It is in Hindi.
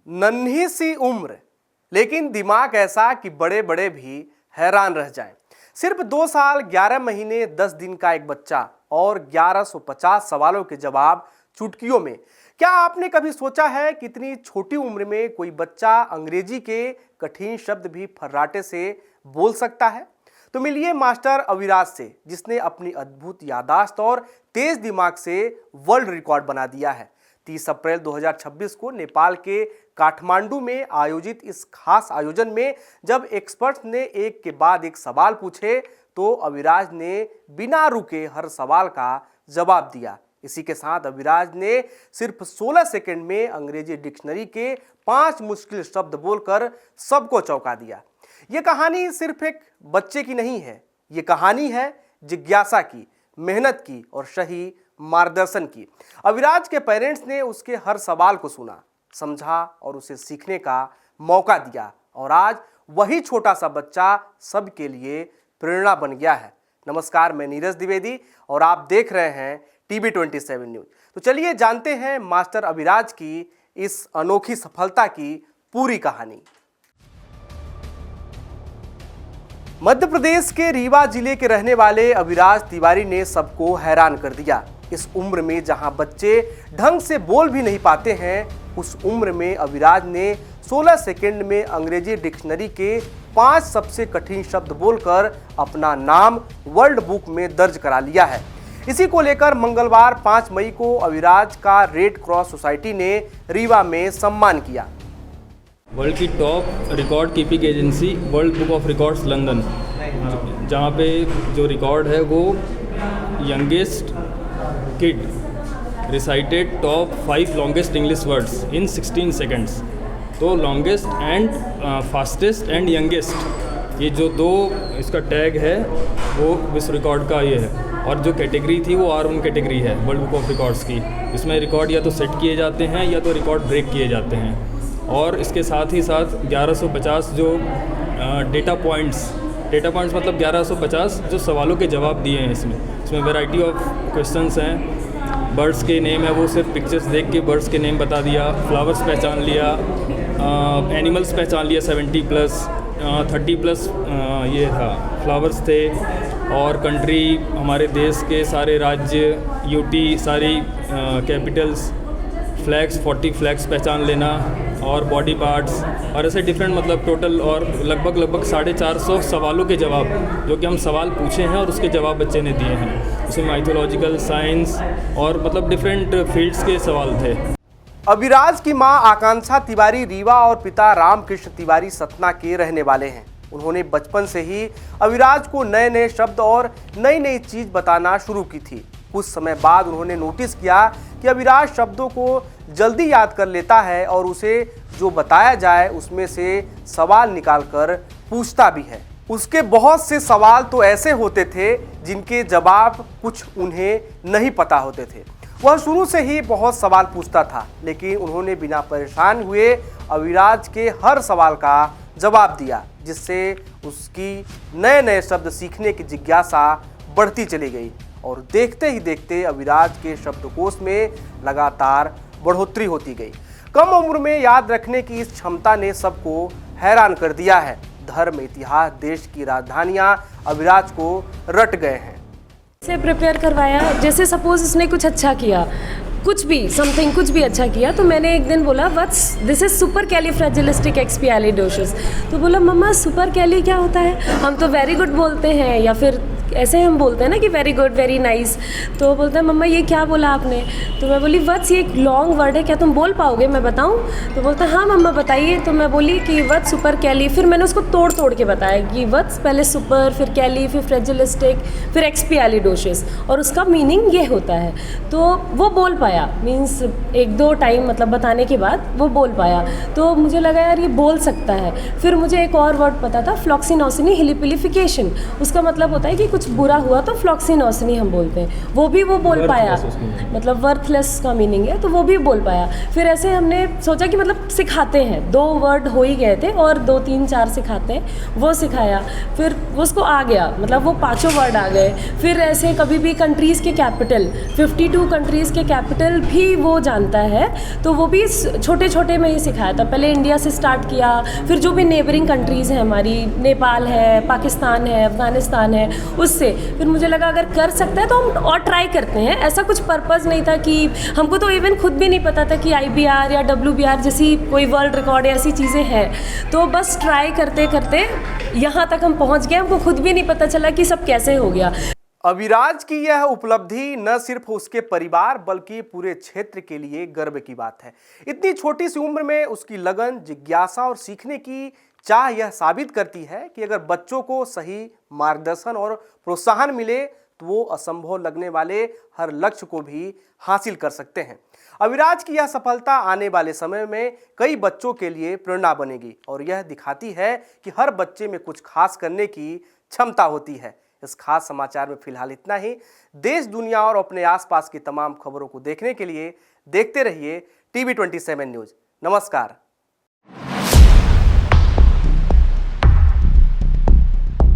नन्ही सी उम्र लेकिन दिमाग ऐसा कि बड़े बड़े भी हैरान रह जाएं। सिर्फ 2 साल 11 महीने 10 दिन का एक बच्चा और 1150 सवालों के जवाब चुटकियों में। क्या आपने कभी सोचा है कि इतनी छोटी उम्र में कोई बच्चा अंग्रेजी के कठिन शब्द भी फर्राटे से बोल सकता है? तो मिलिए मास्टर अविराज से, जिसने अपनी अद्भुत याददाश्त और तेज दिमाग से वर्ल्ड रिकॉर्ड बना दिया है। 30 अप्रैल 2026 को नेपाल के काठमांडू में आयोजित इस खास आयोजन में जब एक्सपर्ट्स ने एक के बाद एक सवाल पूछे तो अविराज ने बिना रुके हर सवाल का जवाब दिया। इसी के साथ अविराज ने सिर्फ 16 सेकंड में अंग्रेजी डिक्शनरी के 5 मुश्किल शब्द बोलकर सबको चौंका दिया। ये कहानी सिर्फ एक बच्चे की नहीं है, ये कहानी है जिज्ञासा की, मेहनत की और सही मार्गदर्शन की। अविराज के पेरेंट्स ने उसके हर सवाल को सुना, समझा और उसे सीखने का मौका दिया और आज वही छोटा सा बच्चा सबके लिए प्रेरणा बन गया है। नमस्कार, मैं नीरज द्विवेदी और आप देख रहे हैं TB27 न्यूज। तो चलिए जानते हैं मास्टर अविराज की इस अनोखी सफलता की पूरी कहानी। मध्य प्रदेश के रीवा जिले के रहने वाले अविराज तिवारी ने सबको हैरान कर दिया। इस उम्र में जहां बच्चे ढंग से बोल भी नहीं पाते हैं, उस उम्र में अविराज ने 16 सेकंड में अंग्रेजी डिक्शनरी के 5 सबसे कठिन शब्द बोलकर अपना नाम वर्ल्ड बुक में दर्ज करा लिया है। इसी को लेकर मंगलवार 5 मई को अविराज का रेड क्रॉस सोसाइटी ने रीवा में सम्मान किया। वर्ल्ड की top record keeping agency world book of records London, जहाँ पे जो रिकॉर्ड है वो youngest kid recited top 5 longest English words in 16 seconds. तो longest and fastest and youngest, ये जो दो इसका टैग है वो विश्व रिकॉर्ड का ये है। और जो कैटेगरी थी वो R1 कैटेगरी है वर्ल्ड बुक ऑफ रिकॉर्ड्स की। इसमें रिकॉर्ड या तो सेट किए जाते हैं या तो रिकॉर्ड ब्रेक किए जाते हैं। और इसके साथ ही साथ 1150 जो डेटा पॉइंट्स मतलब 1150 जो सवालों के जवाब दिए हैं। इसमें वैरायटी ऑफ क्वेश्चंस हैं। बर्ड्स के नेम है, वो सिर्फ पिक्चर्स देख के बर्ड्स के नेम बता दिया। फ्लावर्स पहचान लिया, एनिमल्स पहचान लिया 70+, 30+ ये था फ्लावर्स थे। और कंट्री, हमारे देश के सारे राज्य, UT, सारी कैपिटल्स, फ्लैग्स 40 फ्लैग्स पहचान लेना और बॉडी पार्ट्स और ऐसे डिफरेंट, मतलब टोटल और लगभग 450 सवालों के जवाब, जो कि हम सवाल पूछे हैं और उसके जवाब बच्चे ने दिए हैं। उसमें माइथोलॉजिकल, साइंस और मतलब डिफरेंट फील्ड्स के सवाल थे। अविराज की मां आकांक्षा तिवारी रीवा और पिता रामकृष्ण तिवारी सतना के रहने वाले हैं। उन्होंने बचपन से ही अविराज को नए नए शब्द और नई नई चीज बताना शुरू की थी। कुछ समय बाद उन्होंने नोटिस किया कि अविराज शब्दों को जल्दी याद कर लेता है और उसे जो बताया जाए उसमें से सवाल निकालकर पूछता भी है। उसके बहुत से सवाल तो ऐसे होते थे जिनके जवाब कुछ उन्हें नहीं पता होते थे। वह शुरू से ही बहुत सवाल पूछता था, लेकिन उन्होंने बिना परेशान हुए अविराज के हर सवाल का जवाब दिया, जिससे उसकी नए नए शब्द सीखने की जिज्ञासा बढ़ती चली गई। और देखते ही देखते अविराज के शब्दकोश में लगातार बढ़ोतरी होती गई। कम उम्र में याद रखने की इस क्षमता ने सबको हैरान कर दिया है। धर्म, इतिहास, देश की राजधानियां अविराज को रट गए हैं। से प्रिपेयर करवाया, जैसे सपोज इसने कुछ अच्छा किया, कुछ भी समथिंग कुछ भी अच्छा किया, तो मैंने एक दिन बोला दिस इज सुपर कैलीफ्रेजिलिस्टिक एक्सपियालिडोशियस। तो बोला मम्मा सुपर कैली क्या होता है? हम तो वेरी गुड बोलते हैं या फिर ऐसे हम बोलते हैं ना कि वेरी गुड, वेरी नाइस। तो बोलते हैं मम्मा ये क्या बोला आपने? तो मैं बोली वत्स ये एक लॉन्ग वर्ड है, क्या तुम बोल पाओगे? मैं बताऊं? तो बोलता हाँ मम्मा बताइए। तो मैं बोली कि वत्स सुपर कैली। फिर मैंने उसको तोड़ तोड़ के बताया कि वत्स पहले सुपर, फिर कैली, फिर फ्रेजिलिस्टिक, फिर एक्सपियालिडोशियस, और उसका मीनिंग ये होता है। तो वो बोल पाया, मीन्स 1-2 टाइम मतलब बताने के बाद वो बोल पाया। तो मुझे लगा यार ये बोल सकता है। फिर मुझे एक और वर्ड पता था, फ्लॉक्सिनोसिनी हिलिपिलिफिकेशन। उसका मतलब होता है कि कुछ कुछ बुरा हुआ तो फ्लॉक्सिनोसिनी हम बोलते हैं, वो भी वो बोल पाया, मतलब वर्थलेस का मीनिंग है, तो वो भी बोल पाया। फिर ऐसे हमने सोचा कि मतलब सिखाते हैं, 2 वर्ड हो ही गए थे और 2 3 4 सिखाते हैं, वो सिखाया। फिर उसको आ गया, मतलब वो 5 वर्ड आ गए। फिर ऐसे कभी भी कंट्रीज़ के कैपिटल, 52 कंट्रीज़ के कैपिटल भी वो जानता है, तो वो भी छोटे छोटे में ही सिखाया था। पहले इंडिया से स्टार्ट किया, फिर जो भी नेबरिंग कंट्रीज़ हैं हमारी, नेपाल है, पाकिस्तान है, अफ़गानिस्तान है, उससे फिर मुझे लगा अगर कर सकते हैं तो हम और ट्राई करते हैं। ऐसा कुछ पर्पज़ नहीं था कि हमको तो इवन खुद भी नहीं पता था कि IBR या WBR जैसी कोई वर्ल्ड रिकॉर्ड या ऐसी चीज़ें हैं, तो बस ट्राई करते करते यहाँ तक हम पहुँच गए। हमको खुद भी नहीं पता चला कि सब कैसे हो गया। अविराज की यह उपलब्धि न सिर्फ उसके परिवार बल्कि पूरे क्षेत्र के लिए गर्व की बात है। इतनी छोटी सी उम्र में उसकी लगन, जिज्ञासा और सीखने की चाह यह साबित करती है कि अगर बच्चों को सही मार्गदर्शन और प्रोत्साहन मिले तो वो असंभव लगने वाले हर लक्ष्य को भी हासिल कर सकते हैं। अविराज की यह सफलता आने वाले समय में कई बच्चों के लिए प्रेरणा बनेगी और यह दिखाती है कि हर बच्चे में कुछ खास करने की क्षमता होती है। इस खास समाचार में फिलहाल इतना ही। देश, दुनिया और अपने आसपास की तमाम खबरों को देखने के लिए देखते रहिए TV 27 न्यूज़। नमस्कार।